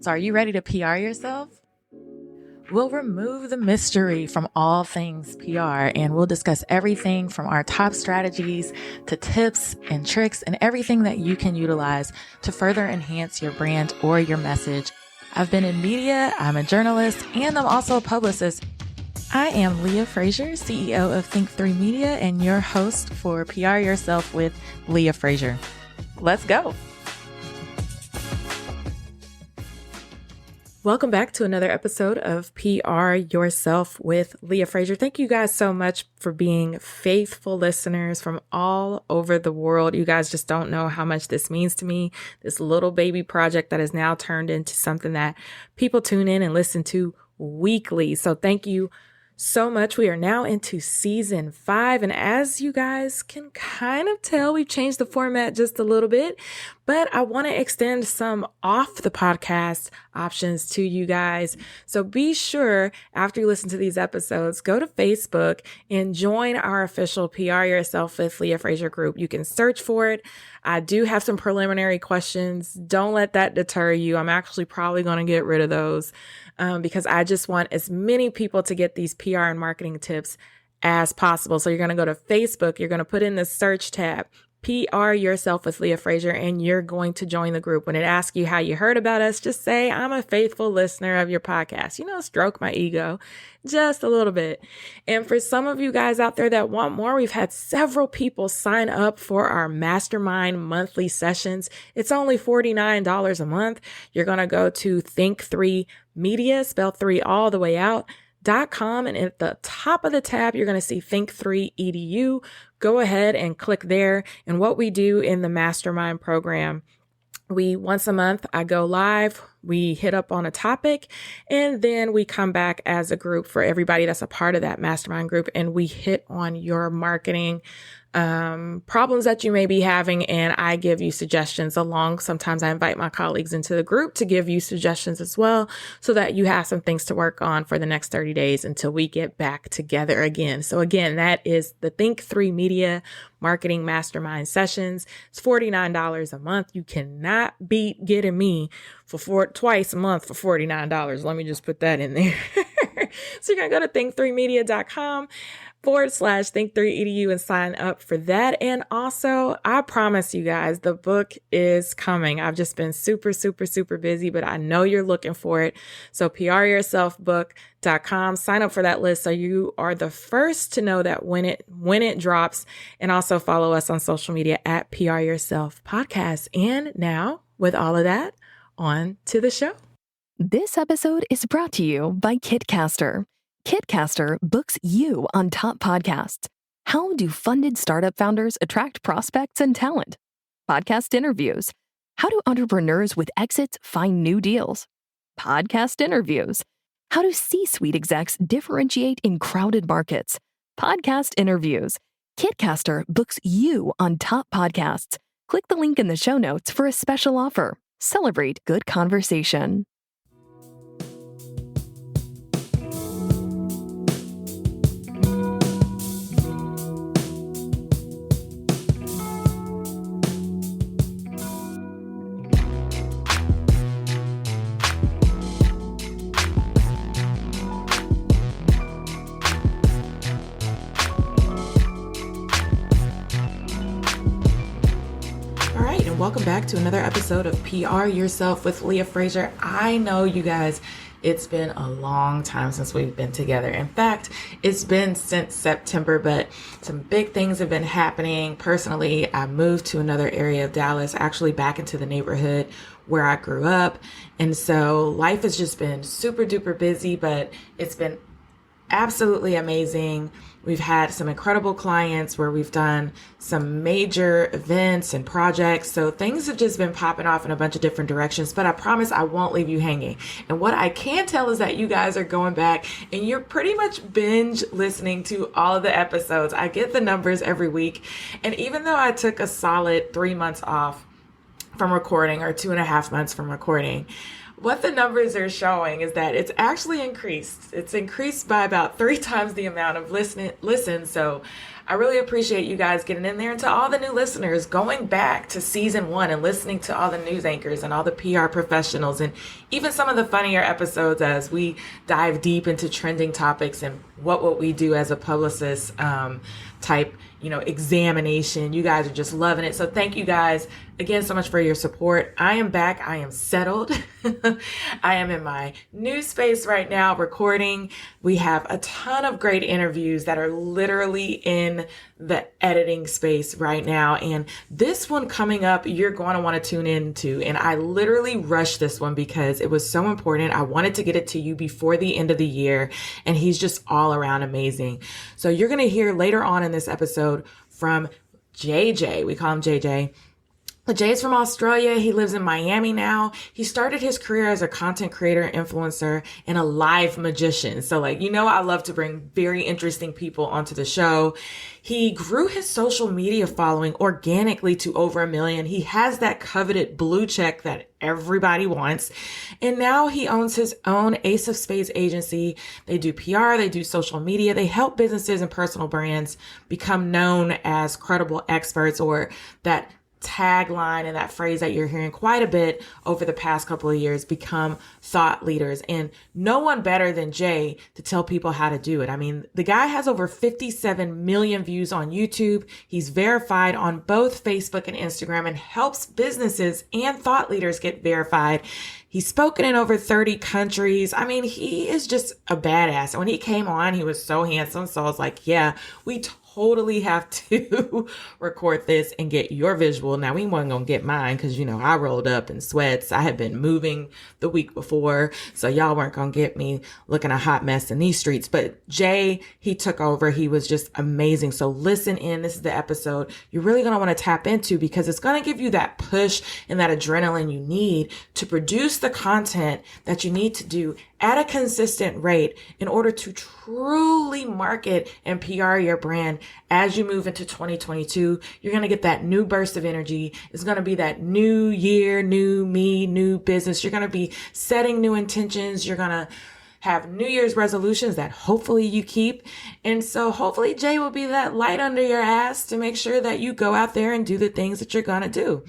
So are you ready to PR yourself? We'll remove the mystery from all things PR, and we'll discuss everything from our top strategies to tips and tricks and everything that you can utilize to further enhance your brand or your message. I've been in media, I'm a journalist, and I'm also a publicist. I am Leah Frazier, CEO of Think3 Media, and your host for PR Yourself with Leah Frazier. Let's go. Welcome back to another episode of PR Yourself with Leah Frazier. Thank you guys so much for being faithful listeners from all over the world. You guys just don't know how much this means to me. This little baby project that has now turned into something that people tune in and listen to weekly. So thank you so much. We are now into season 5. And as you guys can kind of tell, we've changed the format just a little bit, but I want to extend some off the podcast options to you guys. So be sure after you listen to these episodes, go to Facebook and join our official PR Yourself with Leah Frazier group. You can search for it. I do have some preliminary questions. Don't let that deter you. I'm actually probably going to get rid of those because I just want as many people to get these PR and marketing tips as possible. So you're going to go to Facebook. You're going to put in the search tab, PR Yourself with Leah Frazier, and you're going to join the group. When it asks you how you heard about us, just say, I'm a faithful listener of your podcast. Stroke my ego just a little bit. And for some of you guys out there that want more, we've had several people sign up for our mastermind monthly sessions. It's only $49 a month. You're going to go to Think3 Media, spell 3 all the way out, .com, and at the top of the tab, you're going to see Think3 EDU. Go ahead and click there. And what we do in the mastermind program, once a month, I go live, we hit up on a topic, and then we come back as a group for everybody that's a part of that mastermind group, and we hit on your marketing problems that you may be having, and I give you suggestions along. Sometimes I invite my colleagues into the group to give you suggestions as well, so that you have some things to work on for the next 30 days until we get back together again. So again, that is the Think3 Media Marketing Mastermind Sessions. It's $49 a month. You cannot beat getting me for twice a month for $49. Let me just put that in there. So you're going to go to think3media.com /Think3EDU and sign up for that. And also, I promise you guys, the book is coming. I've just been super, super, super busy, but I know you're looking for it. So pryourselfbook.com, sign up for that list so you are the first to know that when it drops. And also follow us on social media at PR Yourself Podcast. And now, with all of that, on to the show. This episode is brought to you by Kitcaster. Kitcaster books you on top podcasts. How do funded startup founders attract prospects and talent? Podcast interviews. How do entrepreneurs with exits find new deals? Podcast interviews. How do C-suite execs differentiate in crowded markets? Podcast interviews. Kitcaster books you on top podcasts. Click the link in the show notes for a special offer. Celebrate good conversation. Welcome back to another episode of PR Yourself with Leah Frazier. I know you guys, it's been a long time since we've been together. In fact, it's been since September, but some big things have been happening. Personally, I moved to another area of Dallas, actually back into the neighborhood where I grew up. And so life has just been super duper busy, but it's been absolutely amazing. We've had some incredible clients where we've done some major events and projects. So things have just been popping off in a bunch of different directions, but I promise I won't leave you hanging. And what I can tell is that you guys are going back and you're pretty much binge listening to all of the episodes. I get the numbers every week. And even though I took a solid 3 months off from recording, or 2.5 months from recording, what the numbers are showing is that it's actually increased. It's increased by about 3 times the amount of listens. So I really appreciate you guys getting in there, and to all the new listeners, going back to season 1 and listening to all the news anchors and all the PR professionals and even some of the funnier episodes as we dive deep into trending topics and what we do as a publicist type, examination. You guys are just loving it. So thank you guys again so much for your support. I am back. I am settled. I am in my new space right now recording. We have a ton of great interviews that are literally in the editing space right now. And this one coming up, you're going to want to tune into. And I literally rushed this one because it was so important. I wanted to get it to you before the end of the year. And he's just all around amazing. So you're going to hear later on in this episode from JJ. We call him JJ. But Jay's from Australia. He lives in Miami now. He started his career as a content creator, influencer, and a live magician. So I love to bring very interesting people onto the show. He grew his social media following organically to over 1 million. He has that coveted blue check that everybody wants. And now he owns his own Ace of Spades agency. They do PR, they do social media. They help businesses and personal brands become known as credible experts, or that tagline and that phrase that you're hearing quite a bit over the past couple of years, become thought leaders. And no one better than Jay to tell people how to do it. I mean, the guy has over 57 million views on YouTube. He's verified on both Facebook and Instagram and helps businesses and thought leaders get verified. He's spoken in over 30 countries. I mean, he is just a badass. And when he came on, he was so handsome. So I was like, yeah, we totally have to record this and get your visual. Now, we weren't going to get mine because, I rolled up in sweats. I had been moving the week before, so y'all weren't going to get me looking a hot mess in these streets. But Jay, he took over. He was just amazing. So listen in. This is the episode you're really going to want to tap into because it's going to give you that push and that adrenaline you need to produce the content that you need to do at a consistent rate in order to truly market and PR your brand as you move into 2022. You're going to get that new burst of energy. It's going to be that new year, new me, new business. You're going to be setting new intentions. You're going to have New Year's resolutions that hopefully you keep. And so hopefully Jay will be that light under your ass to make sure that you go out there and do the things that you're going to do.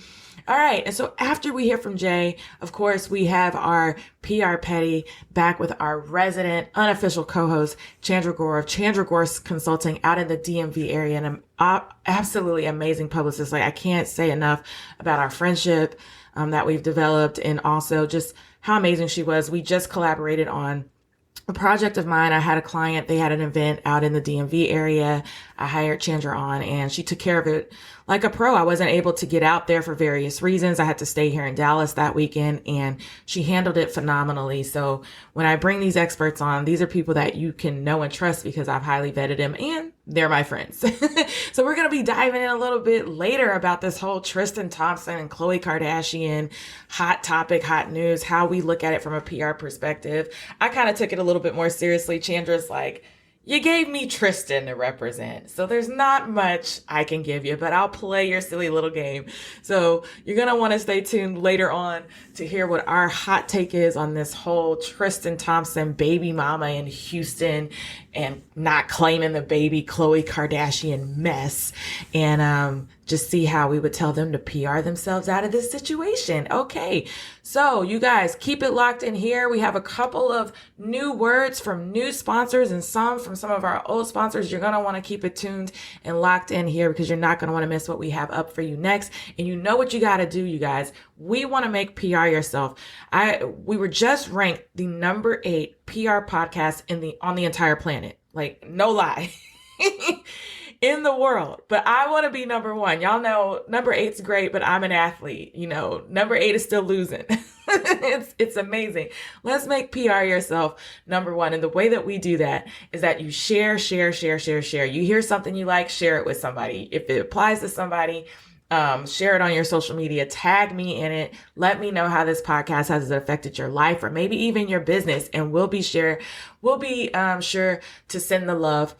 All right. And so after we hear from Jay, of course, we have our PR Petty back with our resident unofficial co-host, Chandra Gore of Chandra Gore Consulting out in the DMV area. And I'm absolutely amazing publicist. I can't say enough about our friendship that we've developed, and also just how amazing she was. We just collaborated on a project of mine. I had a client, they had an event out in the DMV area. I hired Chandra on and she took care of it like a pro. I wasn't able to get out there for various reasons. I had to stay here in Dallas that weekend and she handled it phenomenally. So when I bring these experts on, these are people that you can know and trust because I've highly vetted them and they're my friends. So we're going to be diving in a little bit later about this whole Tristan Thompson and Khloe Kardashian hot topic, hot news, how we look at it from a PR perspective. I kind of took it a little bit more seriously. Chandra's like, you gave me Tristan to represent, so there's not much I can give you, but I'll play your silly little game. So you're going to want to stay tuned later on to hear what our hot take is on this whole Tristan Thompson baby mama in Houston and not claiming the baby Khloe Kardashian mess, and just see how we would tell them to PR themselves out of this situation. Okay, so you guys keep it locked in here. We have a couple of new words from new sponsors and some from some of our old sponsors. You're going to want to keep it tuned and locked in here because you're not going to want to miss what we have up for you next. And you know what you got to do, you guys. We want to make PR yourself. We were just ranked the number 8 PR podcast on the entire planet. Like, no lie. In the world, but I want to be number 1. Y'all know number 8's great, but I'm an athlete. Number 8 is still losing. It's amazing. Let's make PR yourself number 1. And the way that we do that is that you share. You hear something you like, share it with somebody. If it applies to somebody, share it on your social media, tag me in it. Let me know how this podcast has affected your life or maybe even your business. And we'll be sure to send the love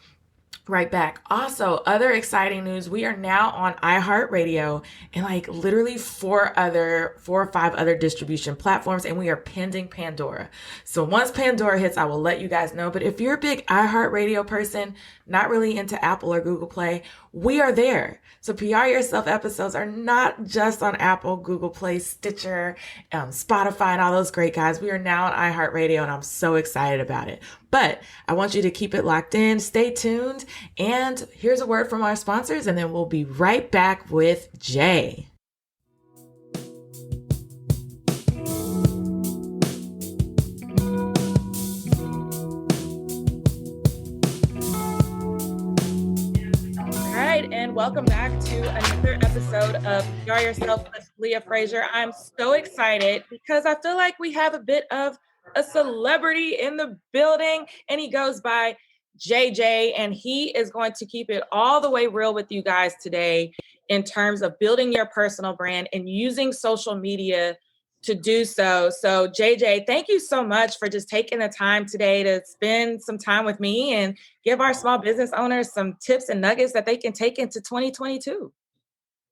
Right back. Also, other exciting news, we are now on iHeartRadio and like literally four or five other distribution platforms, and we are pending Pandora. So once Pandora hits, I will let you guys know. But if you're a big iHeartRadio person, not really into Apple or Google Play, we are there. So PR Yourself episodes are not just on Apple, Google Play, Stitcher, Spotify, and all those great guys. We are now on iHeartRadio, and I'm so excited about it. But I want you to keep it locked in, stay tuned, and here's a word from our sponsors, and then we'll be right back with Jay. All right, and welcome back to another episode of PR Yourself with Leah Frazier. I'm so excited because I feel like we have a bit of a celebrity in the building, and he goes by JJ, and he is going to keep it all the way real with you guys today in terms of building your personal brand and using social media to do so. So JJ, thank you so much for just taking the time today to spend some time with me and give our small business owners some tips and nuggets that they can take into 2022.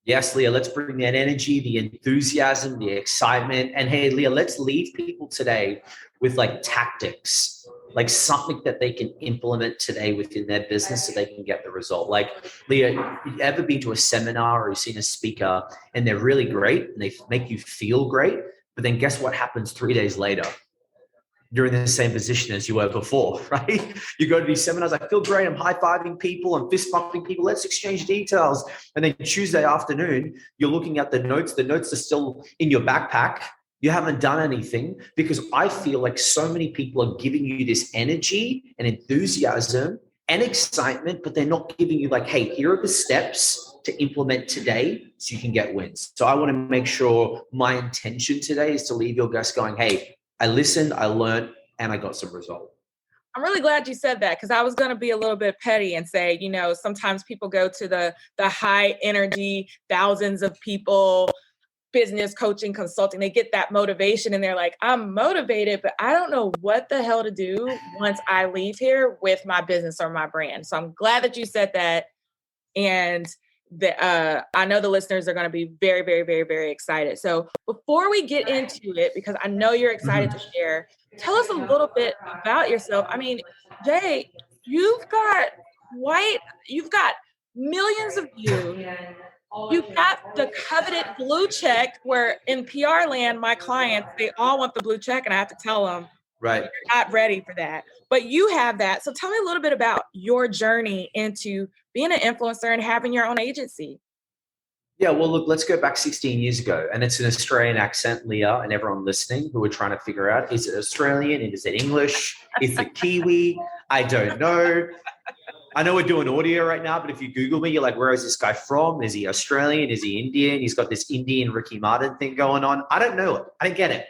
Yes, Leah, let's bring that energy, the enthusiasm, the excitement. And hey, Leah, let's leave people today with like tactics, like something that they can implement today within their business so they can get the result. Like, Leah, you ever been to a seminar or you've seen a speaker and they're really great and they make you feel great, but then guess what happens 3 days later? You're in the same position as you were before, right? You go to these seminars, I feel great, I'm high-fiving people, I'm fist-bumping people, let's exchange details. And then Tuesday afternoon, you're looking at the notes are still in your backpack, you haven't done anything, because I feel like so many people are giving you this energy and enthusiasm and excitement, but they're not giving you like, hey, here are the steps to implement today so you can get wins. So I want to make sure my intention today is to leave your guests going, hey, I listened, I learned, and I got some result. I'm really glad you said that, because I was going to be a little bit petty and say, sometimes people go to the high energy, thousands of people, business coaching, consulting, they get that motivation and they're like, I'm motivated, but I don't know what the hell to do once I leave here with my business or my brand. So I'm glad that you said that. And I know the listeners are going to be very, very, very, very excited. So before we get into it, because I know you're excited to share, tell us a little bit about yourself. I mean, Jay, you've got millions of views. You've got the coveted blue check, where in PR land, my clients, they all want the blue check, and I have to tell them, right, you're not ready for that. But you have that. So tell me a little bit about your journey into being an influencer and having your own agency. Yeah, well, look, let's go back 16 years ago. And it's an Australian accent, Leah, and everyone listening who are trying to figure out, is it Australian? Is it English? Is it Kiwi? I don't know. I know we're doing audio right now, but if you Google me, you're like, where is this guy from? Is he Australian? Is he Indian? He's got this Indian Ricky Martin thing going on. I don't know it. I don't get it.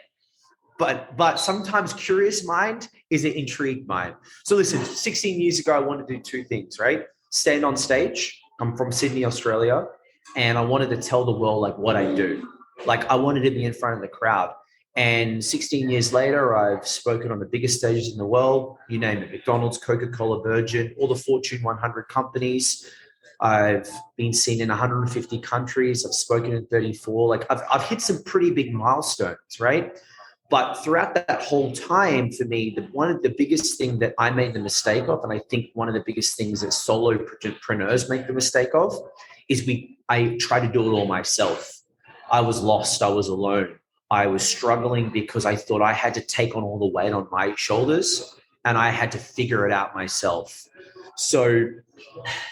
But sometimes curious mind is an intrigued mind. So listen, 16 years ago, I wanted to do two things, right? Stand on stage. I'm from Sydney, Australia. And I wanted to tell the world like what I do. Like I wanted to be in front of the crowd. And 16 years later, I've spoken on the biggest stages in the world. You name it, McDonald's, Coca-Cola, Virgin, all the Fortune 100 companies. I've been seen in 150 countries. I've spoken in 34. Like I've hit some pretty big milestones, right? But throughout that whole time, for me, one of the biggest thing that I made the mistake of, and I think one of the biggest things that solopreneurs make the mistake of, is I try to do it all myself. I was lost. I was alone. I was struggling because I thought I had to take on all the weight on my shoulders and I had to figure it out myself. So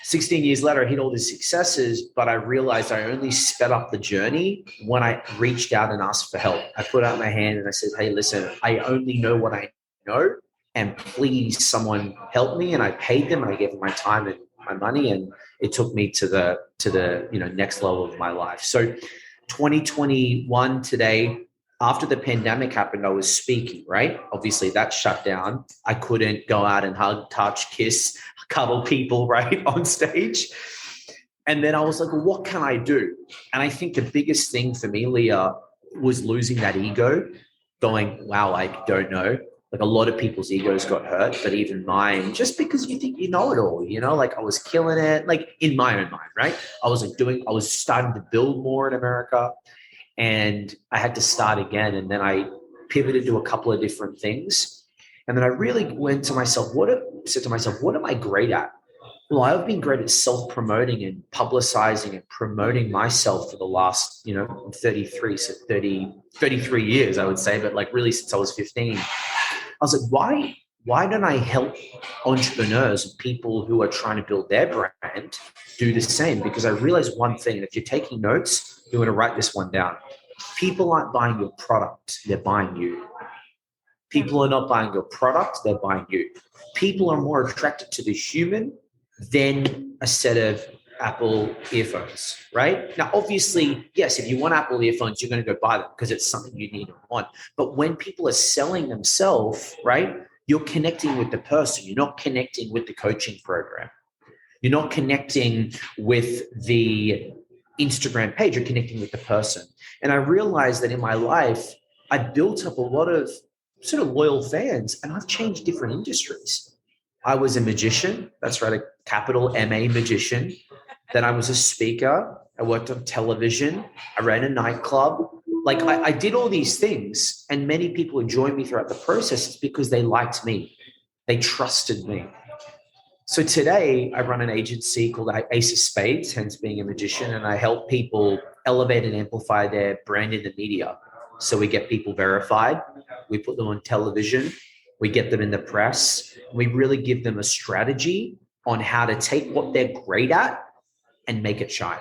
16 years later, I hit all these successes, but I realized I only sped up the journey when I reached out and asked for help. I put out my hand and I said, hey, listen, I only know what I know, and please someone help me. And I paid them and I gave them my time and my money, and it took me to the next level of my life. So 2021 today, after the pandemic happened, I was speaking, right? Obviously that shut down. I couldn't go out and hug, touch, kiss, cuddle people, right, on stage. And then I was like, well, what can I do? And I think the biggest thing for me, Leah, was losing that ego, going, wow, I don't know. Like a lot of people's egos got hurt, but even mine, just because you think you know it all, like I was killing it, like in my own mind, right? I was starting to build more in America, and I had to start again. And then I pivoted to a couple of different things. And then I really said to myself, what am I great at? Well, I've been great at self-promoting and publicizing and promoting myself for the last, I'm 33, so 33 years, I would say, but like really since I was 15. I was like, why don't I help entrepreneurs and people who are trying to build their brand do the same? Because I realized one thing, and if you're taking notes, you want to write this one down. People aren't buying your product, they're buying you. People are not buying your product, they're buying you. People are more attracted to the human than a set of Apple earphones, right? Now, obviously, yes, if you want Apple earphones, you're going to go buy them because it's something you need and want. But when people are selling themselves, right, you're connecting with the person. You're not connecting with the coaching program. You're not connecting with the Instagram page. You're connecting with the person. And I realized that in my life, I built up a lot of sort of loyal fans, and I've changed different industries. I was a magician. That's right, a capital M-A magician. Then I was a speaker. I worked on television. I ran a nightclub. Like I did all these things, and many people who joined me throughout the process is because they liked me. They trusted me. So today I run an agency called Ace of Spades, hence being a magician, and I help people elevate and amplify their brand in the media. So we get people verified. We put them on television. We get them in the press. We really give them a strategy on how to take what they're great at and make it shine.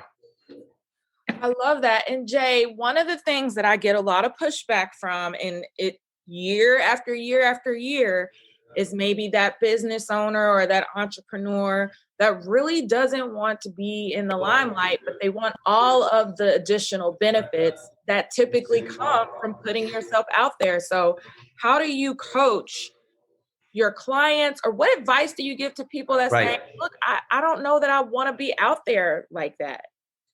I love that. And Jay, one of the things that I get a lot of pushback from, and it year after year after year, is maybe that business owner or that entrepreneur that really doesn't want to be in the limelight, but they want all of the additional benefits that typically come from putting yourself out there. So how do you coach your clients, or what advice do you give to people that say, look, I don't know that I want to be out there like that?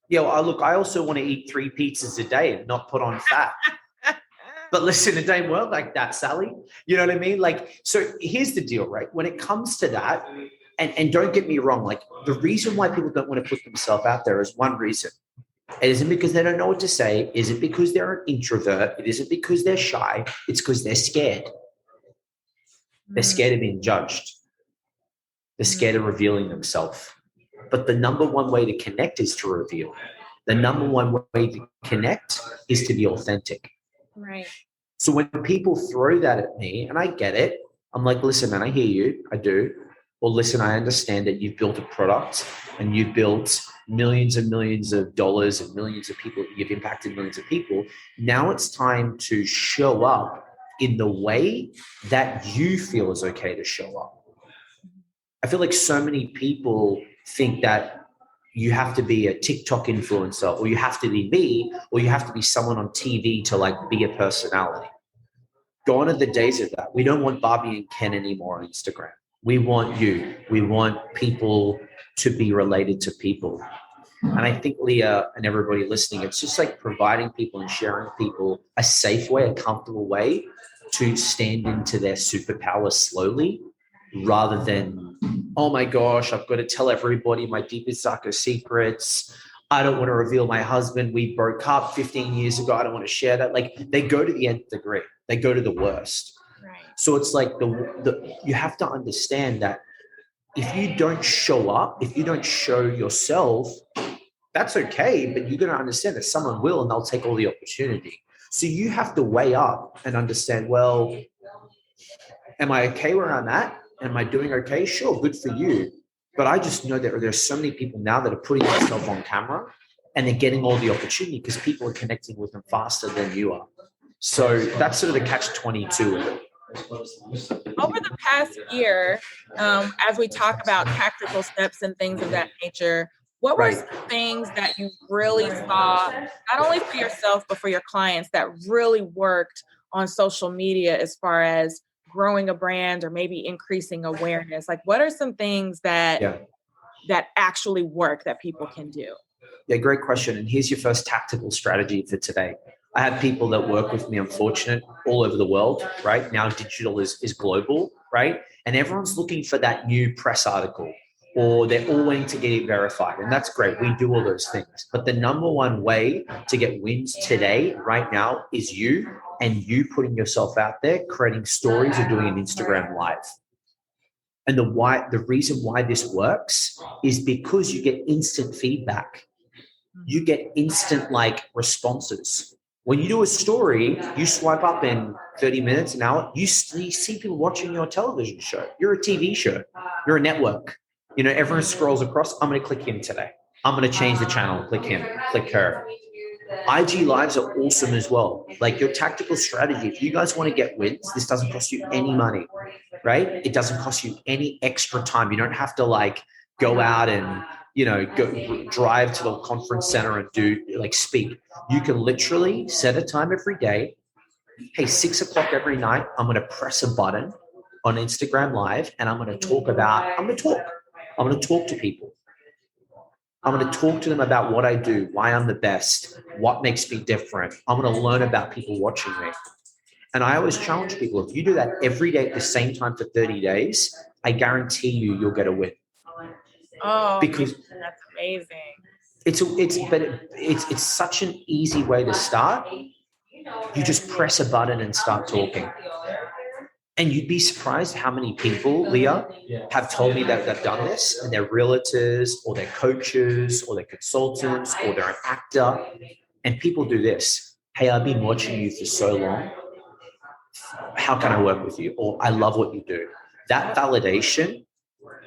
Yeah, well, I also want to eat 3 pizzas a day and not put on fat. But listen, it ain't work like that, Sally. You know what I mean? Like, so here's the deal, right? When it comes to that, and don't get me wrong, like the reason why people don't want to put themselves out there is one reason. It isn't because they don't know what to say. Is it because they're an introvert? It isn't because they're shy. It's because they're scared. They're scared of being judged. They're scared of revealing themselves. But the number one way to connect is to reveal. The number one way to connect is to be authentic. Right. So when people throw that at me, and I get it, I'm like, listen, man, I hear you. I do. Well, listen, I understand that you've built a product and you've built millions and millions of dollars and millions of people. You've impacted millions of people. Now it's time to show up in the way that you feel is okay to show up. I feel like so many people think that you have to be a TikTok influencer, or you have to be me, or you have to be someone on TV to like be a personality. Gone are the days of that. We don't want Barbie and Ken anymore on Instagram. We want you. We want people to be related to people. And I think, Leah, and everybody listening, it's just like providing people and sharing people a safe way, a comfortable way to stand into their superpower slowly, rather than, oh my gosh, I've got to tell everybody my deepest, darkest secrets. I don't want to reveal my husband. We broke up 15 years ago. I don't want to share that. Like, they go to the nth degree. They go to the worst. Right. So it's like you have to understand that if you don't show up, if you don't show yourself, that's okay. But you're going to understand that someone will, and they'll take all the opportunity. So you have to weigh up and understand, well, am I okay where I'm at? Am I doing okay? Sure, good for you. But I just know that there's so many people now that are putting themselves on camera and they're getting all the opportunity because people are connecting with them faster than you are. So that's sort of the catch-22 of it. Over the past year, as we talk about tactical steps and things of that nature, what were some things that you really saw, not only for yourself, but for your clients, that really worked on social media as far as growing a brand or maybe increasing awareness? Like, what are some things that actually work that people can do? Yeah, great question. And here's your first tactical strategy for today. I have people that work with me, unfortunate, all over the world, right? Now digital is global, right? And everyone's looking for that new press article, or they're all waiting to get it verified. And that's great. We do all those things. But the number one way to get wins today, right now, is you, and you putting yourself out there, creating stories, or doing an Instagram live. And the reason why this works is because you get instant feedback. You get instant responses. When you do a story, you swipe up in 30 minutes, an hour, you see people watching your television show. You're a TV show. You're a network. Everyone scrolls across. I'm going to click him today. I'm going to change the channel. Click him. Click her. IG lives are awesome as well. Like your tactical strategy, if you guys want to get wins, this doesn't cost you any money, right? It doesn't cost you any extra time. You don't have to go out and go drive to the conference center and do speak. You can literally set a time every day. Hey, 6 o'clock every night, I'm going to press a button on Instagram Live, and I'm going to talk to people. I'm going to talk to them about what I do, why I'm the best, what makes me different. I'm going to learn about people watching me. And I always challenge people, if you do that every day at the same time for 30 days, I guarantee you'll get a win. Oh, because that's amazing. It's such an easy way to start. You just press a button and start talking. And you'd be surprised how many people, Leah, have told me that they've done this, and they're realtors or they're coaches or they're consultants or they're an actor. And people do this. Hey, I've been watching you for so long. How can I work with you? Or I love what you do. That validation,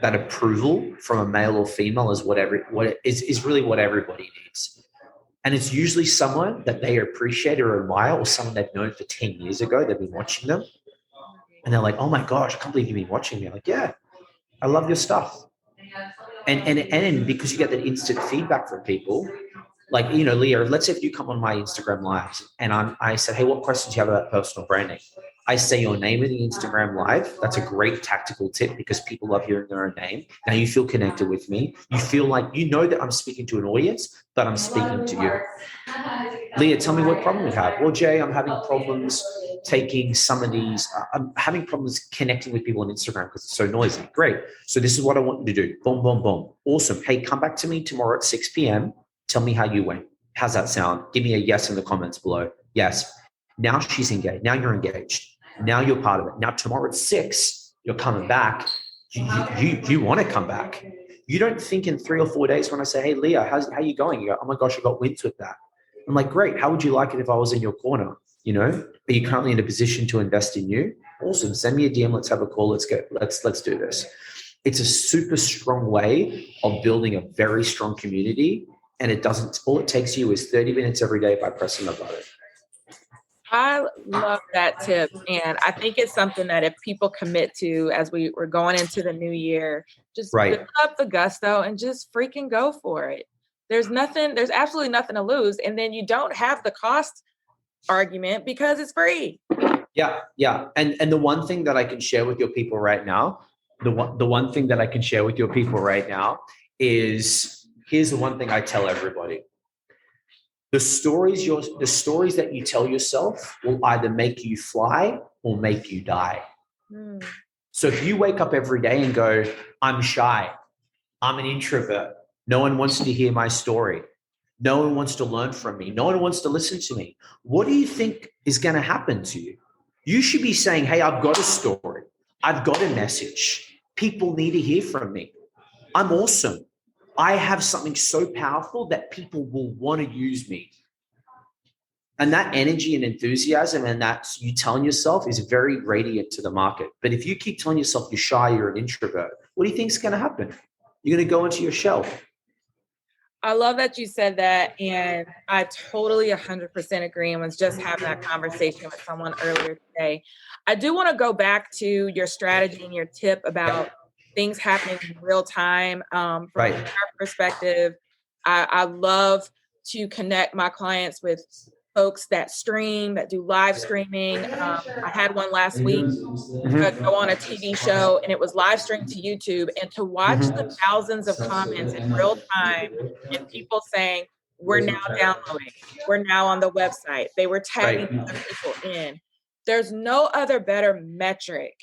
that approval from a male or female is is really what everybody needs. And it's usually someone that they appreciate or admire, or someone they've known for 10 years ago. They've been watching them. And they're like, oh my gosh, I can't believe you've been watching me. I'm like, yeah, I love your stuff. And because you get that instant feedback from people, Leah, let's say if you come on my Instagram lives and I said, hey, what questions do you have about personal branding? I say your name in the Instagram live. That's a great tactical tip because people love hearing their own name. Now you feel connected with me. You feel like that I'm speaking to an audience, but I'm speaking to you. Leah, tell me what problem you have. Well, Jay, I'm having problems taking some of these. I'm having problems connecting with people on Instagram because it's so noisy. Great. So this is what I want you to do. Boom, boom, boom. Awesome. Hey, come back to me tomorrow at 6 p.m. Tell me how you went. How's that sound? Give me a yes in the comments below. Yes. Now she's engaged. Now you're engaged. Now you're part of it. Now tomorrow at 6, you're coming back. You want to come back. You don't think in 3 or 4 days when I say, hey, Leah, how you going? You go, oh my gosh, I got wins with that. I'm like, great. How would you like it if I was in your corner? Are you currently in a position to invest in you? Awesome. Send me a DM. Let's have a call. Let's do this. It's a super strong way of building a very strong community. And all it takes you is 30 minutes every day by pressing a button. I love that tip. And I think it's something that if people commit to as we're going into the new year, just pick up the gusto and just freaking go for it. There's absolutely nothing to lose. And then you don't have the cost argument because it's free. Yeah. And the one thing that I can share with your people right now, is here's the one thing I tell everybody. The stories that you tell yourself will either make you fly or make you die. So if you wake up every day and go, I'm shy, I'm an introvert, no one wants to hear my story, no one wants to learn from me, no one wants to listen to me, what do you think is going to happen to you? You should be saying, hey, I've got a story. I've got a message. People need to hear from me. I'm awesome. I have something so powerful that people will want to use me. And that energy and enthusiasm and that you telling yourself is very radiant to the market. But if you keep telling yourself you're shy, you're an introvert, what do you think is going to happen? You're going to go into your shell. I love that you said that. And I totally 100% agree, and was just having that conversation with someone earlier today. I do want to go back to your strategy and your tip about things happening in real time. From our perspective, I love to connect my clients with folks that stream, that do live streaming. I had one last week go on a TV show, and it was live streamed to YouTube, and to watch the thousands of comments in real time and people saying, were now downloading, were now on the website. They were tagging other people in. There's no other better metric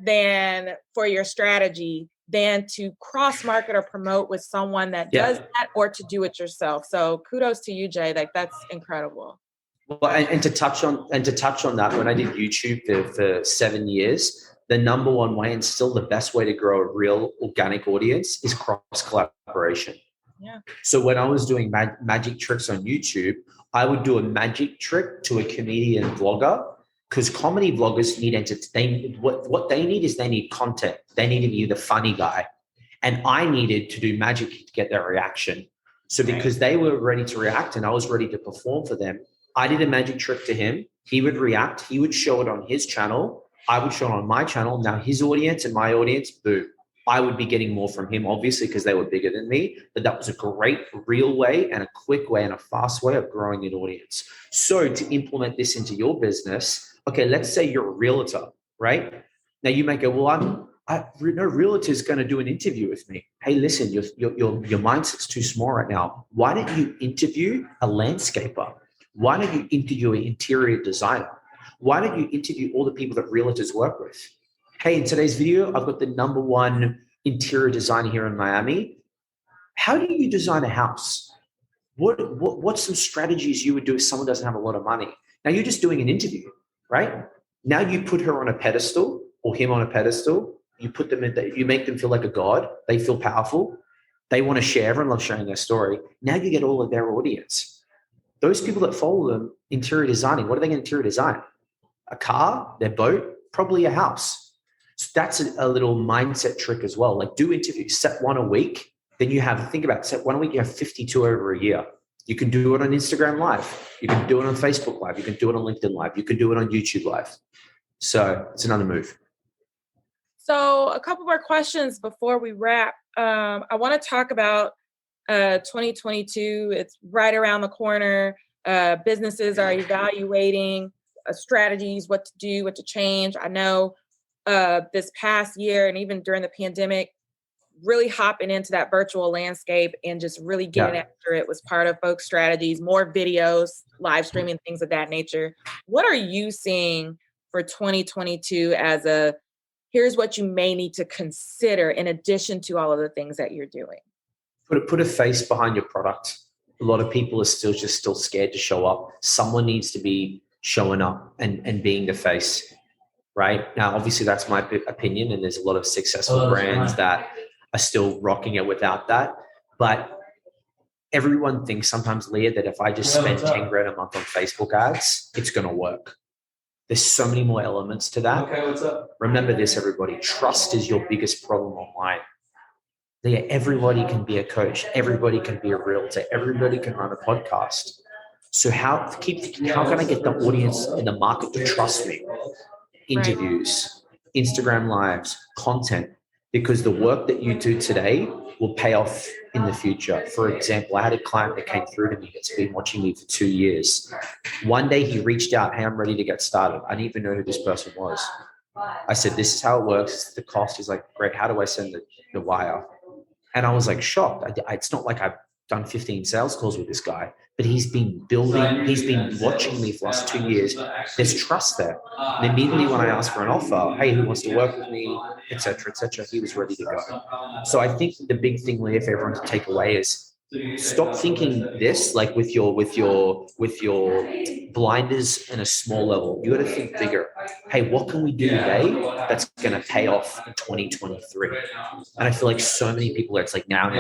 than for your strategy than to cross market or promote with someone that does that, or to do it yourself. So kudos to you, Jay. Like, that's incredible. Well, and to touch on that, when I did YouTube for 7 years, the number one way and still the best way to grow a real organic audience is cross collaboration. Yeah. So when I was doing magic tricks on YouTube, I would do a magic trick to a comedian vlogger, because comedy vloggers need entertainment. What they need is they need content. They need to be the funny guy. And I needed to do magic to get their reaction. So because they were ready to react and I was ready to perform for them, I did a magic trick to him. He would react. He would show it on his channel. I would show it on my channel. Now his audience and my audience, boom. I would be getting more from him, obviously, because they were bigger than me. But that was a great, real way and a quick way and a fast way of growing an audience. So to implement this into your business, okay, let's say you're a realtor, right? Now you might go, well, no realtor is going to do an interview with me. Hey, listen, your mindset's too small right now. Why don't you interview a landscaper? Why don't you interview an interior designer? Why don't you interview all the people that realtors work with? Hey, in today's video, I've got the number one interior designer here in Miami. How do you design a house? What's some strategies you would do if someone doesn't have a lot of money? Now you're just doing an interview, right? Now you put her on a pedestal or him on a pedestal. You put them in, you make them feel like a god. They feel powerful. They want to share. Everyone loves sharing their story. Now you get all of their audience. Those people that follow them, interior designing, what are they going to interior design? A car, their boat, probably a house. So that's a little mindset trick as well. Like, do interviews, set one a week. Then you have, think about it, set one a week, you have 52 over a year. You can do it on Instagram Live. You can do it on Facebook Live. You can do it on LinkedIn Live. You can do it on YouTube Live. So it's another move. So a couple more questions before we wrap. I want to talk about 2022. It's right around the corner. Businesses are evaluating strategies, what to do, what to change. I know this past year and even during the pandemic, really hopping into that virtual landscape and just really getting after it was part of folks' strategies, more videos, live streaming, things of that nature. What are you seeing for 2022 as here's what you may need to consider in addition to all of the things that you're doing? Put a face behind your product. A lot of people are still scared to show up. Someone needs to be showing up and being the face, right? Now, obviously that's my opinion, and there's a lot of successful brands that are still rocking it without that. But everyone thinks sometimes, Leah, that if I just spend 10 grand a month on Facebook ads, it's going to work. There's so many more elements to that. Okay, what's up? Remember this, everybody. Trust is your biggest problem online. Leah, everybody can be a coach. Everybody can be a realtor. Everybody can run a podcast. So how can I get the audience in the market to trust me? Interviews, Instagram Lives, content, because the work that you do today will pay off in the future. For example, I had a client that came through to me that's been watching me for 2 years. One day he reached out, hey, I'm ready to get started. I didn't even know who this person was. I said, this is how it works. The cost is like, great. How do I send the wire? And I was like shocked. It's not like I've done 15 sales calls with this guy, but he's been watching me for the last 2 years. There's trust there. And immediately when I asked for an offer, hey, who wants to work with me, et cetera, he was ready to go. So I think the big thing, Leah, for everyone to take away is stop thinking this like with your blinders in a small level. You got to think bigger. Hey, what can we do today that's going to pay off in 2023? And I feel like so many people are, it's like now.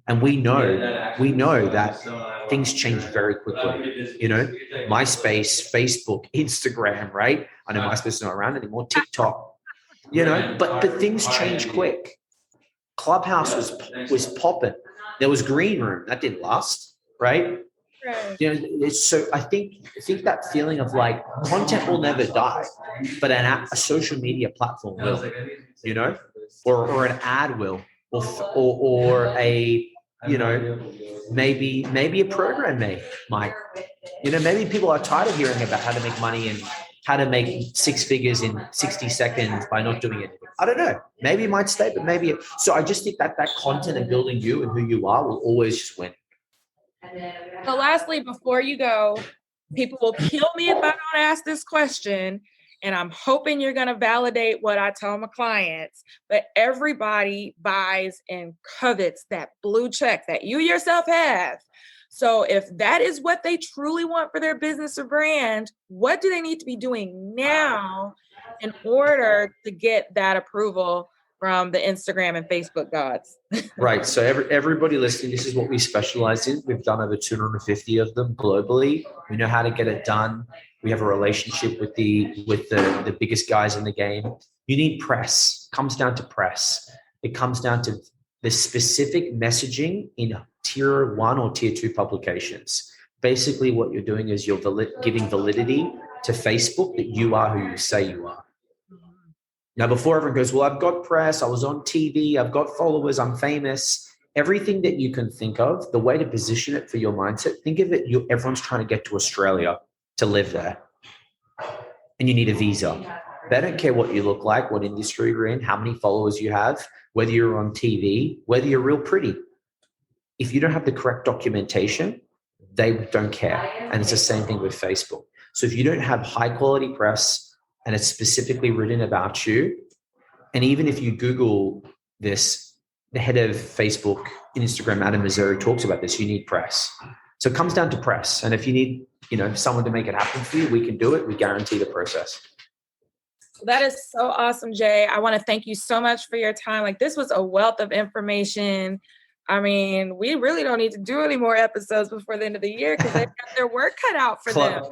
And we know that things change very quickly. You know, MySpace, Facebook, Instagram, right? I know MySpace is not around anymore. TikTok, you know, but things change quick. Clubhouse was popping. There was Green Room that didn't last, right? Right. You know, so I think that feeling of like content will never die, but a social media platform will, you know, or an ad will, or a, you know, maybe a program might, you know, maybe people are tired of hearing about how to make money and how to make 6 figures in 60 seconds by not doing anything. I don't know. Maybe it might stay, but maybe. So I just think that content and building you and who you are will always just win. So lastly, before you go, people will kill me if I don't ask this question. And I'm hoping you're going to validate what I tell my clients. But everybody buys and covets that blue check that you yourself have. So if that is what they truly want for their business or brand, what do they need to be doing now in order to get that approval from the Instagram and Facebook gods? Right. So everybody listening, this is what we specialize in. We've done over 250 of them globally. We know how to get it done. We have a relationship with the biggest guys in the game. You need press. It comes down to press. It comes down to the specific messaging in tier 1 or tier 2 publications. Basically, what you're doing is you're giving validity to Facebook that you are who you say you are. Now, before everyone goes, well, I've got press, I was on TV, I've got followers, I'm famous. Everything that you can think of, the way to position it for your mindset, think of it, everyone's trying to get to Australia to live there. And you need a visa. They don't care what you look like, what industry you're in, how many followers you have, whether you're on TV, whether you're real pretty. If you don't have the correct documentation, they don't care. And it's the same thing with Facebook. So if you don't have high quality press, and it's specifically written about you. And even if you Google this, the head of Facebook, Instagram, Adam Missouri talks about this, you need press. So it comes down to press. And if you need, someone to make it happen for you, we can do it. We guarantee the process. That is so awesome, Jay. I want to thank you so much for your time. Like, this was a wealth of information. I mean, we really don't need to do any more episodes before the end of the year because they've got their work cut out for them.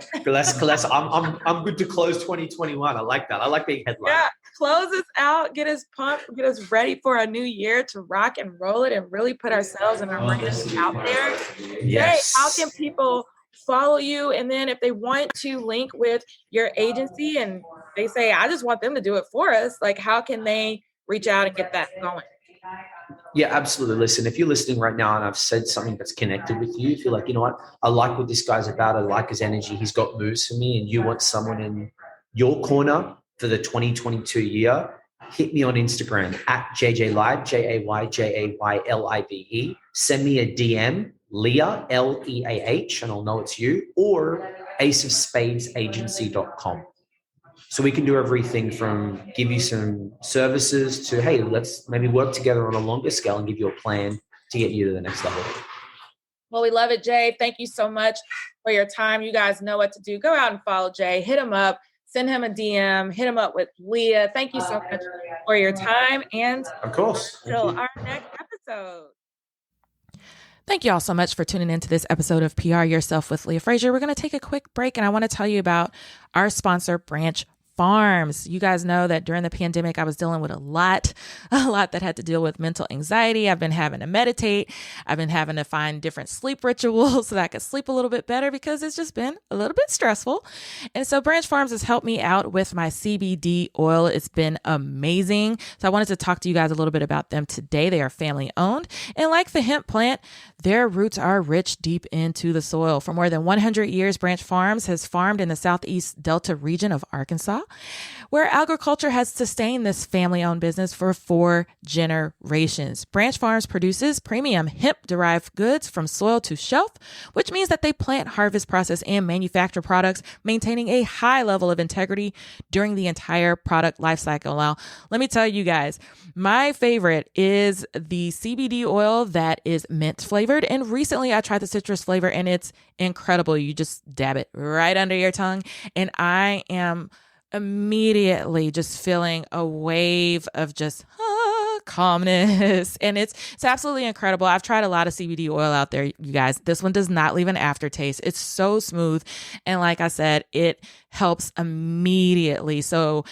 I'm good to close 2021. I like that. I like being headline. Yeah, close us out, get us pumped, get us ready for a new year to rock and roll it and really put ourselves and our brands out there. Yes. Jay, how can people follow you? And then if they want to link with your agency and they say, I just want them to do it for us, like, how can they reach out and get that going? Yeah, absolutely. Listen, if you're listening right now and I've said something that's connected with you, if you're like, you know what, I like what this guy's about, I like his energy, he's got moves for me, and you want someone in your corner for the 2022 year, hit me on Instagram at JJLive, JayJaylive. Send me a DM, Leah, Leah, and I'll know it's you, or aceofspadesagency.com. So we can do everything from give you some services to, hey, let's maybe work together on a longer scale and give you a plan to get you to the next level. Well, we love it, Jay. Thank you so much for your time. You guys know what to do. Go out and follow Jay. Hit him up. Send him a DM. Hit him up with Leah. Thank you so much for your time. And of course, until our next episode. Thank you all so much for tuning into this episode of PR Yourself with Leah Frazier. We're going to take a quick break, and I want to tell you about our sponsor, Branch Farms. You guys know that during the pandemic, I was dealing with a lot that had to deal with mental anxiety. I've been having to meditate. I've been having to find different sleep rituals so that I could sleep a little bit better because it's just been a little bit stressful. And so Branch Farms has helped me out with my CBD oil. It's been amazing. So I wanted to talk to you guys a little bit about them today. They are family owned. And like the hemp plant, their roots are rich deep into the soil. For more than 100 years, Branch Farms has farmed in the Southeast Delta region of Arkansas, where agriculture has sustained this family-owned business for 4 generations. Branch Farms produces premium hemp-derived goods from soil to shelf, which means that they plant, harvest, process, and manufacture products, maintaining a high level of integrity during the entire product lifecycle. Now, let me tell you guys, my favorite is the CBD oil that is mint flavored, and recently I tried the citrus flavor, and it's incredible. You just dab it right under your tongue, and I am immediately just feeling a wave of just calmness. And it's absolutely incredible. I've tried a lot of CBD oil out there, you guys. This one does not leave an aftertaste. It's so smooth. And like I said, it helps immediately. So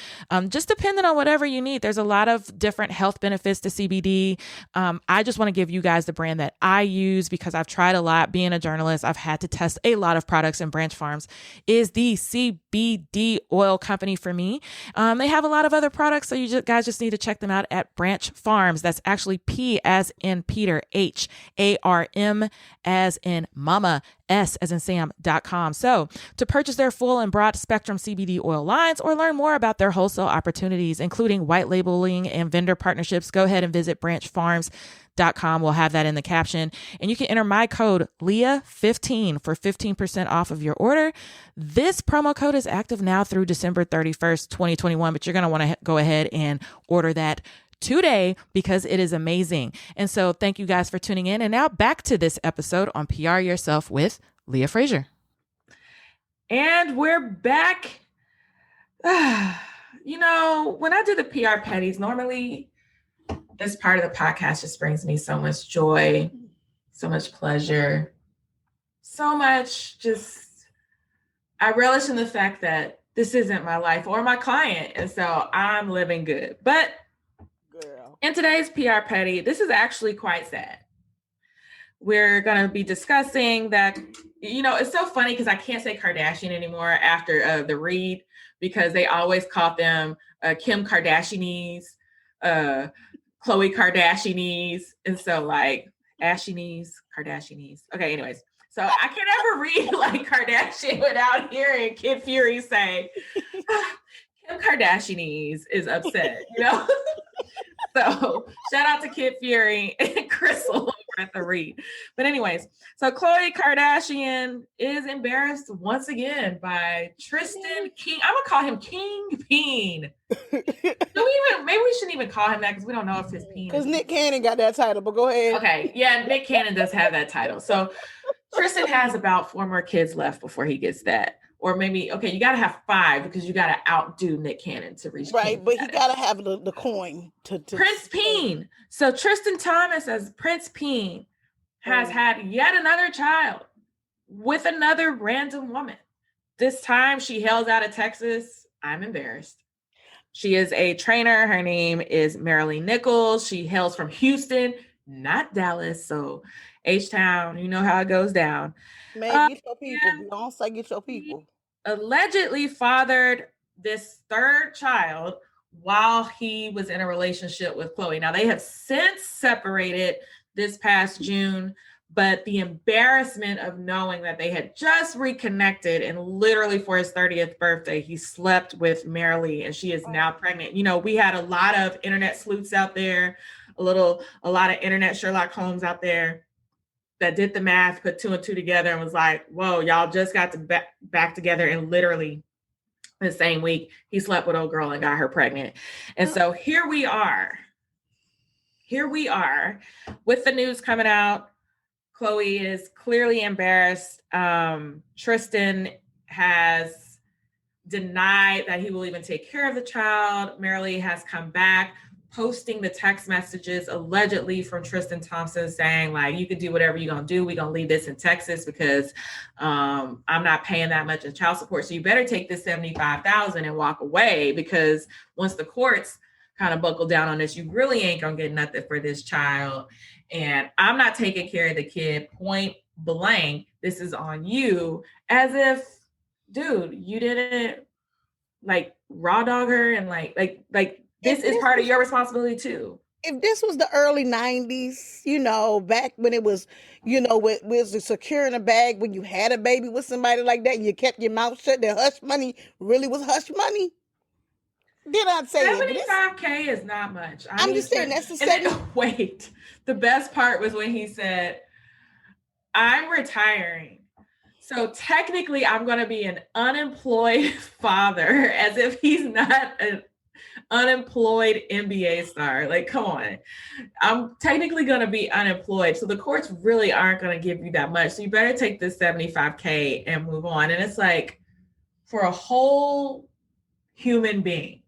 just depending on whatever you need, there's a lot of different health benefits to CBD. I just want to give you guys the brand that I use because I've tried a lot. Being a journalist, I've had to test a lot of products, and Branch Farms is the CBD oil company for me. They have a lot of other products, so you guys just need to check them out at Branch Farms. That's actually P as in Peter, HARM as in Mama, S as in Sam.com. So to purchase their full and broad spectrum CBD oil lines or learn more about their wholesale opportunities, including white labeling and vendor partnerships, go ahead and visit branchfarms.com. We'll have that in the caption. And you can enter my code LEAH15 for 15% off of your order. This promo code is active now through December 31st, 2021, but you're going to want to go ahead and order that today because it is amazing. And so thank you guys for tuning in. And now back to this episode on PR Yourself with Leah Frazier. And we're back. You know, when I do the PR petties, normally this part of the podcast just brings me so much joy, so much pleasure, so much I relish in the fact that this isn't my life or my client. And so I'm living good. But in today's PR Petty, this is actually quite sad. We're going to be discussing that, you know, it's so funny because I can't say Kardashian anymore after the read because they always called them Kim Kardashianese, Khloe Kardashianese. And so like Ashianese, Kardashianese. Okay, anyways. So I can never read like Kardashian without hearing Kid Fury say, Kim Kardashianese is upset, you know? So shout out to Kid Fury and Crystal over at the read. But anyways, so Khloe Kardashian is embarrassed once again by Tristan King. I'm gonna call him Kingpin. Maybe we shouldn't even call him that because we don't know if his peen. Because Nick Cannon got that title, but go ahead. Okay, yeah, Nick Cannon does have that title. So Tristan has about 4 more kids left before he gets that. Or maybe, okay, you got to have 5 because you got to outdo Nick Cannon to reach. Right, but he got to have the coin to Prince Peen. So Tristan Thompson as Prince Peen has had yet another child with another random woman. This time she hails out of Texas. I'm embarrassed. She is a trainer. Her name is Marilee Nichols. She hails from Houston, not Dallas. So H-Town, you know how it goes down. Man, get your people. Beyonce, get your people. Allegedly fathered this 3rd child while he was in a relationship with Khloe. Now, they have since separated this past June, but the embarrassment of knowing that they had just reconnected and literally for his 30th birthday, he slept with Marilee and she is now pregnant. You know, we had a lot of internet sleuths out there, a lot of internet Sherlock Holmes out there that did the math, put 2 and 2 together and was like, whoa, y'all just got to back together. And literally the same week, he slept with old girl and got her pregnant. And so here we are with the news coming out. Khloe is clearly embarrassed. Tristan has denied that he will even take care of the child. Marilee has come back, posting the text messages allegedly from Tristan Thompson saying like, you can do whatever you're going to do. We're going to leave this in Texas because I'm not paying that much in child support. So you better take this $75,000 and walk away because once the courts kind of buckle down on this, you really ain't going to get nothing for this child. And I'm not taking care of the kid, point blank. This is on you, as if, dude, you didn't like raw dog her and like this is part of your responsibility too. If this was the early 90s, you know, back when it was, you know, with securing a bag when you had a baby with somebody like that and you kept your mouth shut, the hush money really was hush money. Did I say $75K is not much. I'm just saying that's the same. Wait, the best part was when he said, I'm retiring. So technically I'm going to be an unemployed father, as if he's not an unemployed NBA star. Like, come on. I'm technically going to be unemployed. So the courts really aren't going to give you that much. So you better take this $75K and move on. And it's like, for a whole human being,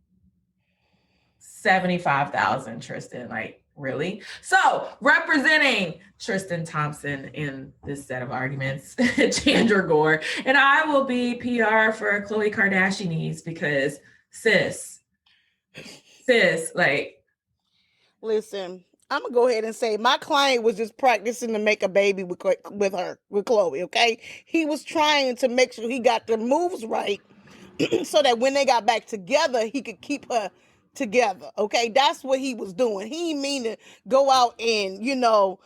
$75,000, Tristan, like, really? So representing Tristan Thompson in this set of arguments, Chandra Gore, and I will be PR for Khloe Kardashianese because sis, like. Listen, I'm gonna go ahead and say my client was just practicing to make a baby with Khloe, okay? He was trying to make sure he got the moves right so that when they got back together, he could keep her together, okay? That's what he was doing. He didn't mean to go out and, you know,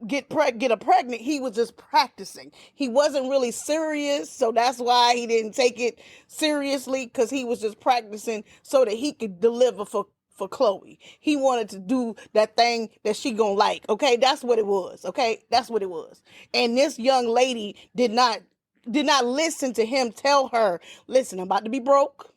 get her pregnant. He was just practicing. He wasn't really serious, so that's why he didn't take it seriously, because he was just practicing so that he could deliver for Chloe. He wanted to do that thing that she gonna like. Okay, that's what it was. Okay, that's what it was. And this young lady did not listen to him tell her, listen, I'm about to be broke.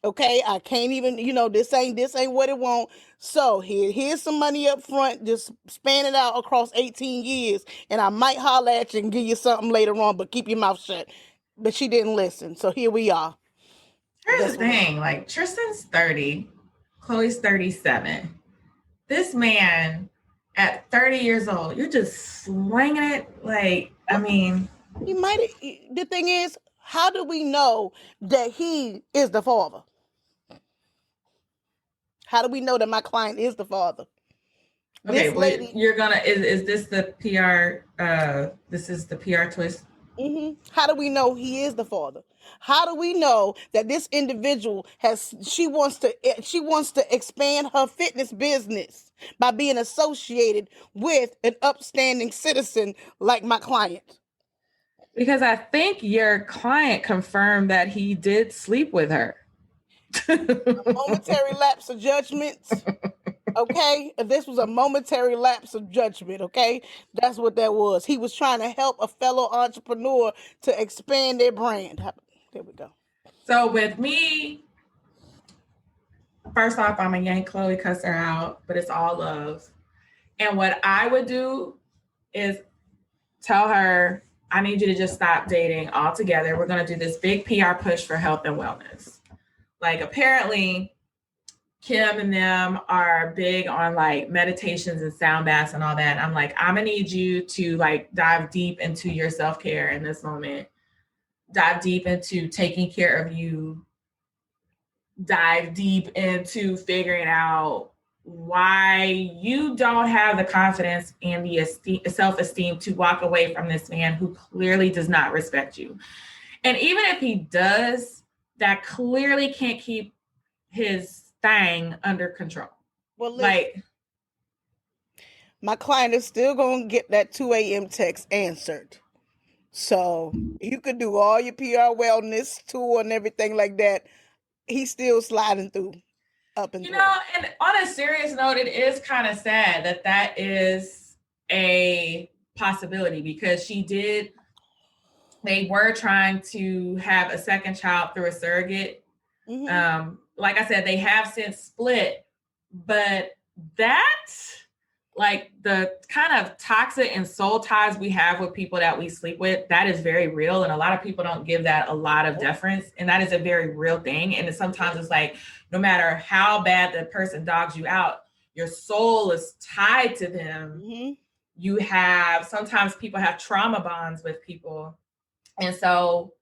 Okay, I can't even, this ain't what it want. So here's some money up front. Just span it out across 18 years, and I might holler at you and give you something later on, but keep your mouth shut. But she didn't listen. So here we are. Here's the thing, like Tristan's 30, Chloe's 37. This man at 30 years old, you're just slinging it. Like, I mean, the thing is, how do we know that he is the father? How do we know that my client is the father? Okay, this lady, you're gonna is this the PR? This is the PR twist. How do we know he is the father? How do we know that this individual she wants to expand her fitness business by being associated with an upstanding citizen like my client? Because I think your client confirmed that he did sleep with her. A momentary lapse of judgment. Okay, this was a momentary lapse of judgment. Okay, that's what that was. He was trying to help a fellow entrepreneur to expand their brand. There we go. So with me, first off, I'm a yank Chloe, cuss her out, but it's all love. And what I would do is tell her, I need you to just stop dating altogether. We're going to do this big PR push for health and wellness. Like, apparently Kim and them are big on like meditations and sound baths and all that. I'm like, I'm gonna need you to like dive deep into your self-care in this moment. Dive deep into taking care of you. Dive deep into figuring out why you don't have the confidence and the self-esteem to walk away from this man who clearly does not respect you. And even if he does, that clearly can't keep his thing under control. Well, listen, my client is still going to get that 2 a.m. text answered. So you could do all your PR wellness tour and everything like that. He's still sliding through up and through. And on a serious note, it is kind of sad that is a possibility, because they were trying to have a second child through a surrogate. Mm-hmm. Like I said, they have since split, but that, like the kind of toxic and soul ties we have with people that we sleep with, that is very real. And a lot of people don't give that a lot of deference. And that is a very real thing. And sometimes it's like, no matter how bad the person dogs you out, your soul is tied to them. Mm-hmm. Sometimes people have trauma bonds with people. And so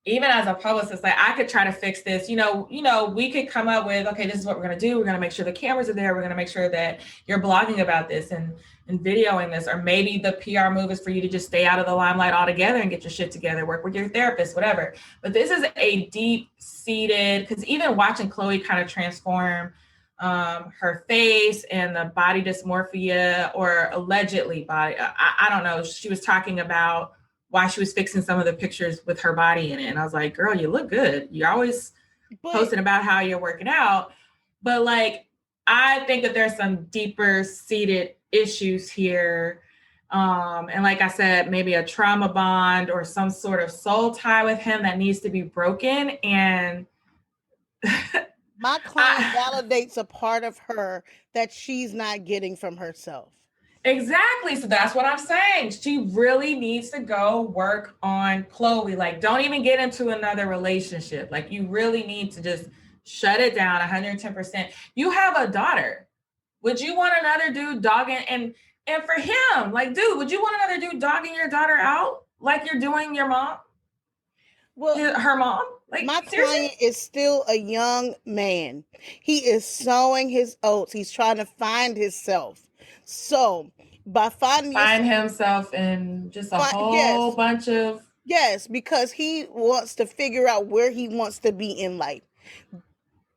even as a publicist, like I could try to fix this, we could come up with, okay, this is what we're going to do. We're going to make sure the cameras are there. We're going to make sure that you're blogging about this and videoing this, or maybe the PR move is for you to just stay out of the limelight altogether and get your shit together, work with your therapist, whatever. But this is a deep seated, because even watching Chloe kind of transform her face and the body dysmorphia, or allegedly body, I don't know. She was talking about why she was fixing some of the pictures with her body in it. And I was like, girl, you look good. You're always posting about how you're working out. But like, I think that there's some deeper seated issues here. And like I said, maybe a trauma bond or some sort of soul tie with him that needs to be broken. And my client validates a part of her that she's not getting from herself. Exactly. So that's what I'm saying. She really needs to go work on Chloe. Like, don't even get into another relationship. Like, you really need to just shut it down 110%. You have a daughter. Would you want another dude dogging? And for him, like, dude, would you want another dude dogging your daughter out like you're doing your mom? Well, her mom? Like, my seriously? client is still a young man. He is sowing his oats. He's trying to find himself. So by find himself in just a whole bunch of... Yes, because he wants to figure out where he wants to be in life.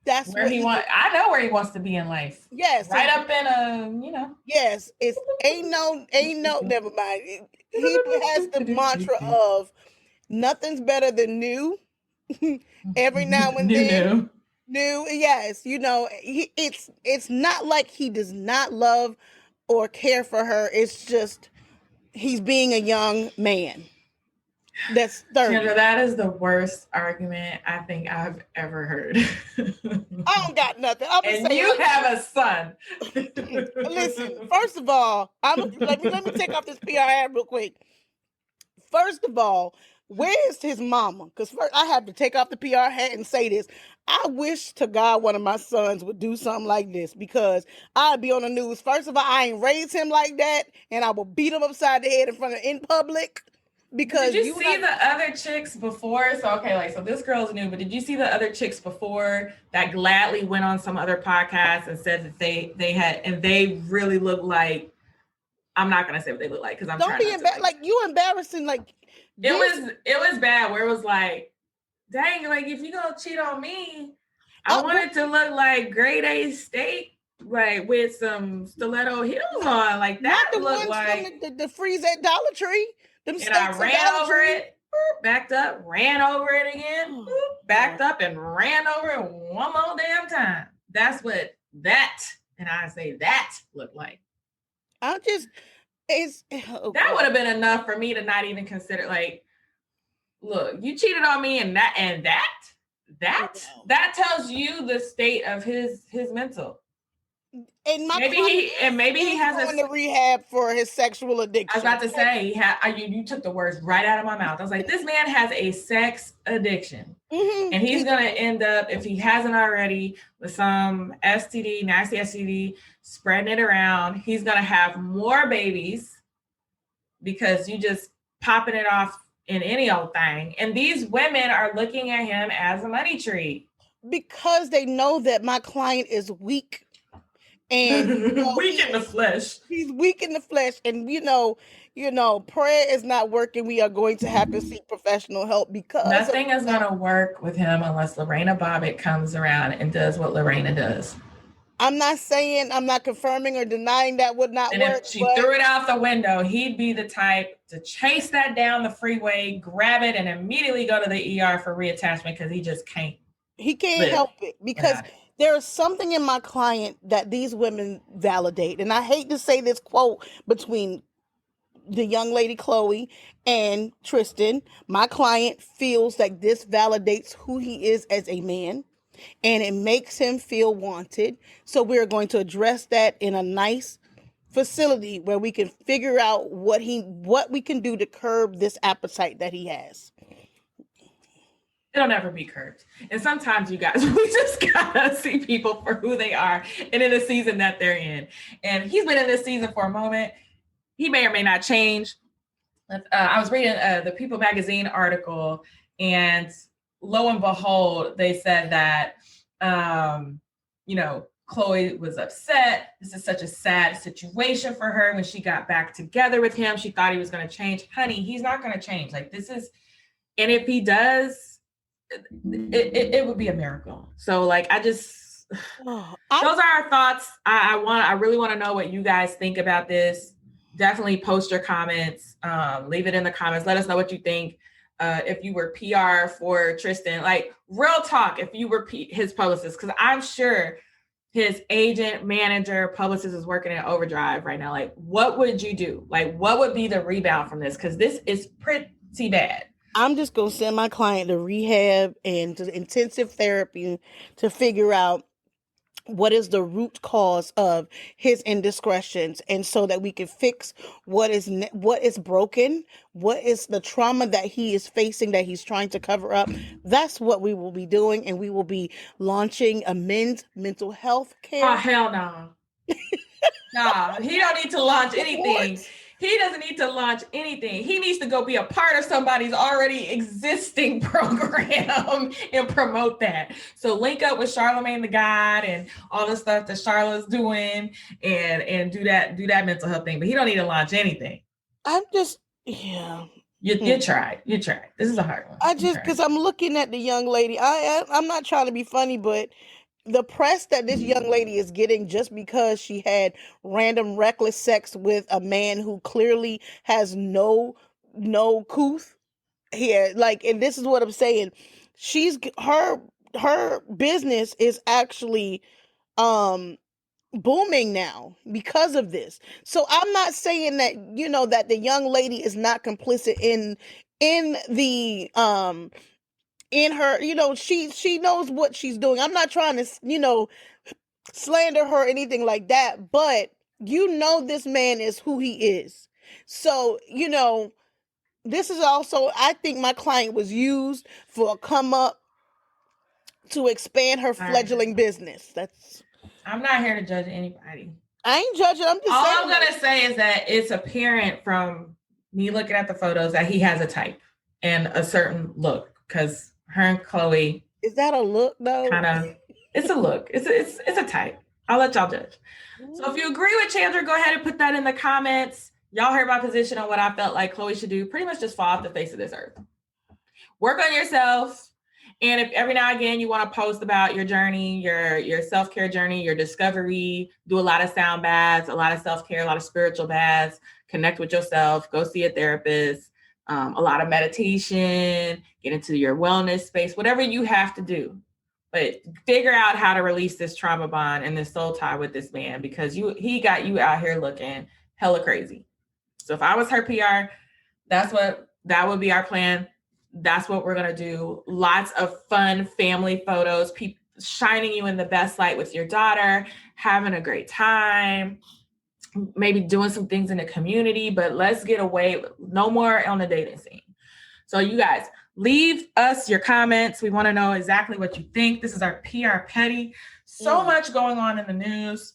That's where what he wants. I know where he wants to be in life. Yes, Right up in a. Yes, it's ain't no. Never mind. He has the mantra of nothing's better than new. Every now and then, new. Yes, it's not like he does not love or care for her. It's just he's being a young man. That's 30. Kendra, that is the worst argument I think I've ever heard. I don't got nothing. And you have a son. Listen, first of all, let me take off this PR ad real quick. First of all, where is his mama? Because first I have to take off the PR hat and say this. I wish to God one of my sons would do something like this, because I'd be on the news. First of all, I ain't raised him like that, and I will beat him upside the head in public. Because did you see the other chicks before? So okay, so this girl's new, but did you see the other chicks before that gladly went on some other podcast and said that they had, and they really look like, I'm not gonna say what they look like because I'm don't be embarrassed. Like you embarrassing. Like it was bad. Where it was like, dang, like if you gonna cheat on me, I want it to look like grade A steak, like with some stiletto heels on, like that. Look like the freeze at Dollar Tree. And I ran over it, backed up, ran over it again, backed up and ran over it one more damn time. That's what that, and I say that looked like. That would have been enough for me to not even consider, like, look, you cheated on me and that tells you the state of his mental. And maybe he has going to rehab for his sexual addiction. I was about to say you took the words right out of my mouth. I was like, this man has a sex addiction, and he's gonna end up, if he hasn't already, with some STD, nasty STD, spreading it around. He's gonna have more babies because you just popping it off in any old thing. And these women are looking at him as a money tree because they know that my client is weak. And weak in the flesh. He's weak in the flesh, and prayer is not working. We are going to have to seek professional help because nothing is going to work with him unless Lorena Bobbitt comes around and does what Lorena does. I'm not confirming or denying that would not and work. If she threw it out the window, he'd be the type to chase that down the freeway, grab it, and immediately go to the ER for reattachment because he just can't. He can't help it because there is something in my client that these women validate. And I hate to say this quote between the young lady, Chloe, and Tristan. My client feels like this validates who he is as a man, and it makes him feel wanted. So we're going to address that in a nice facility where we can figure out what we can do to curb this appetite that he has. It'll never be curbed. And sometimes, you guys, we just gotta see people for who they are and in the season that they're in. And he's been in this season for a moment. He may or may not change. I was reading the People magazine article, and lo and behold, they said that, Chloe was upset. This is such a sad situation for her. When she got back together with him, she thought he was going to change. Honey, he's not going to change. Like, this is, and if he does, it would be a miracle. So like, those are our thoughts. I really want to know what you guys think about this. Definitely post your comments. Leave it in the comments. Let us know what you think. If you were PR for Tristan, like real talk, if you were his publicist, because I'm sure his agent, manager, publicist is working in overdrive right now. Like, what would you do? Like, what would be the rebound from this? Because this is pretty bad. I'm just going to send my client to rehab and to intensive therapy to figure out what is the root cause of his indiscretions, and so that we can fix what is broken, what is the trauma that he is facing that he's trying to cover up. That's what we will be doing, and we will be launching a men's mental health care. Oh, hell no. No, he don't need to launch anything. He doesn't need to launch anything. He needs to go be a part of somebody's already existing program and promote that. So link up with Charlamagne the God and all the stuff that Charlotte's doing and do that mental health thing. But he don't need to launch anything. I'm just, yeah. You tried. This is a hard one. Because I'm looking at the young lady. I'm not trying to be funny, but the press that this young lady is getting just because she had random reckless sex with a man who clearly has no couth here, like, and this is what I'm saying, she's her business is actually um booming now because of this. So I'm not saying that, that the young lady is not complicit in the in her, she knows what she's doing. I'm not trying to, slander her or anything like that, but this man is who he is. So, this is also, I think my client was used for a come up to expand her fledgling business. I'm not here to judge anybody. I ain't judging. I'm just all saying. I'm gonna say is that it's apparent from me looking at the photos that he has a type and a certain look, because her and Chloe. Is that a look though? Kind of. It's a look. It's a type. I'll let y'all judge. So if you agree with Chandra, go ahead and put that in the comments. Y'all heard my position on what I felt like Chloe should do. Pretty much just fall off the face of this earth. Work on yourself. And if every now and again you want to post about your journey, your self-care journey, your discovery, do a lot of sound baths, a lot of self-care, a lot of spiritual baths, connect with yourself, go see a therapist, a lot of meditation, get into your wellness space, whatever you have to do. But figure out how to release this trauma bond and this soul tie with this man, because he got you out here looking hella crazy. So if I was her PR, that would be our plan. That's what we're going to do. Lots of fun family photos, people shining you in the best light with your daughter, having a great time, maybe doing some things in the community, but let's get away. No more on the dating scene. So you guys, leave us your comments. We want to know exactly what you think. This is our PR Petty. So much going on in the news.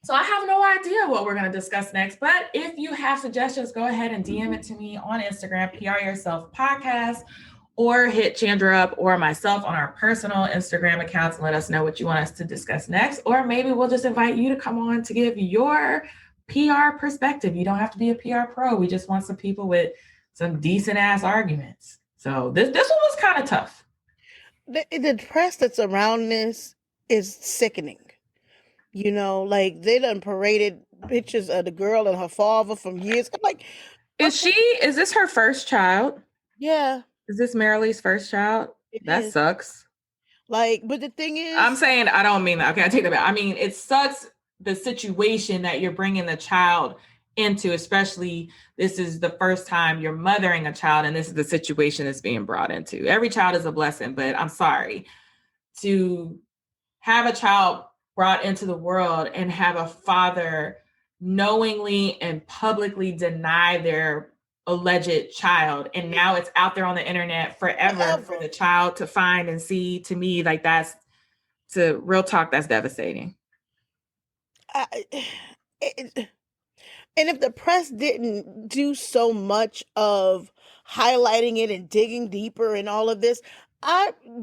So I have no idea what we're going to discuss next, but if you have suggestions, go ahead and DM it to me on Instagram, PR Yourself Podcast, or hit Chandra up or myself on our personal Instagram accounts and let us know what you want us to discuss next. Or maybe we'll just invite you to come on to give your PR perspective. You don't have to be a PR pro. We just want some people with some decent ass arguments. So this one was kind of tough. The press that's around this is sickening. Like they done paraded pictures of the girl and her father from years. I'm like, is this her first child? Yeah. Is this Marilee's first child? That sucks. Like, but the thing is, I'm saying, I don't mean that. Okay, I take that back. I mean, it sucks the situation that you're bringing the child into, especially this is the first time you're mothering a child and this is the situation that's being brought into. Every child is a blessing, but I'm sorry to have a child brought into the world and have a father knowingly and publicly deny their alleged child. And now it's out there on the internet forever for the child to find and see. To me, like real talk, that's devastating. And if the press didn't do so much of highlighting it and digging deeper and all of this,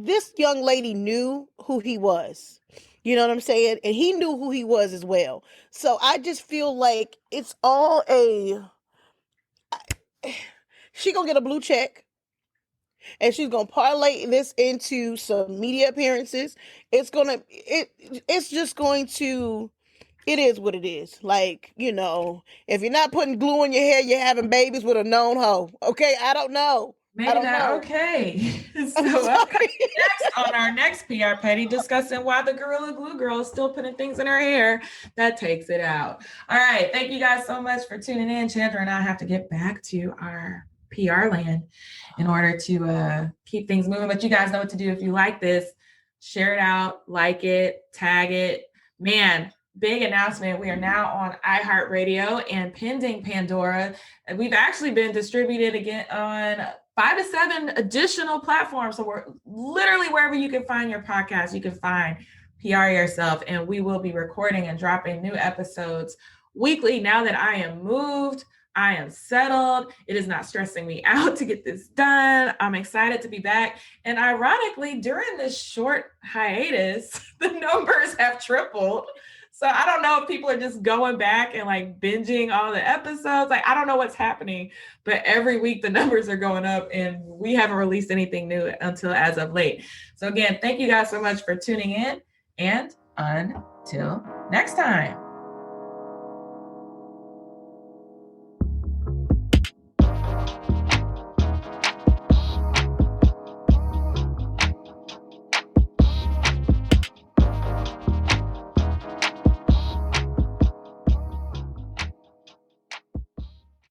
this young lady knew who he was. You know what I'm saying? And he knew who he was as well. So I just feel like it's all she gonna get a blue check and she's gonna parlay this into some media appearances. It's just going to, it is what it is. Like, if you're not putting glue in your hair, you're having babies with a known hoe. Okay, I don't know. Maybe not. Okay. So next on our next PR Petty, discussing why the Gorilla Glue girl is still putting things in her hair. That takes it out. All right. Thank you guys so much for tuning in. Chandra and I have to get back to our PR land in order to keep things moving. But you guys know what to do. If you like this, share it out, like it, tag it. Man, big announcement. We are now on iHeartRadio and pending Pandora. And we've actually been distributed again on 5 to 7 additional platforms. So we're literally wherever you can find your podcast, you can find PR Yourself. And we will be recording and dropping new episodes weekly. Now that I am moved, I am settled. It is not stressing me out to get this done. I'm excited to be back. And ironically, during this short hiatus, the numbers have tripled. So I don't know if people are just going back and like binging all the episodes. Like, I don't know what's happening, but every week the numbers are going up and we haven't released anything new until as of late. So again, thank you guys so much for tuning in. And until next time.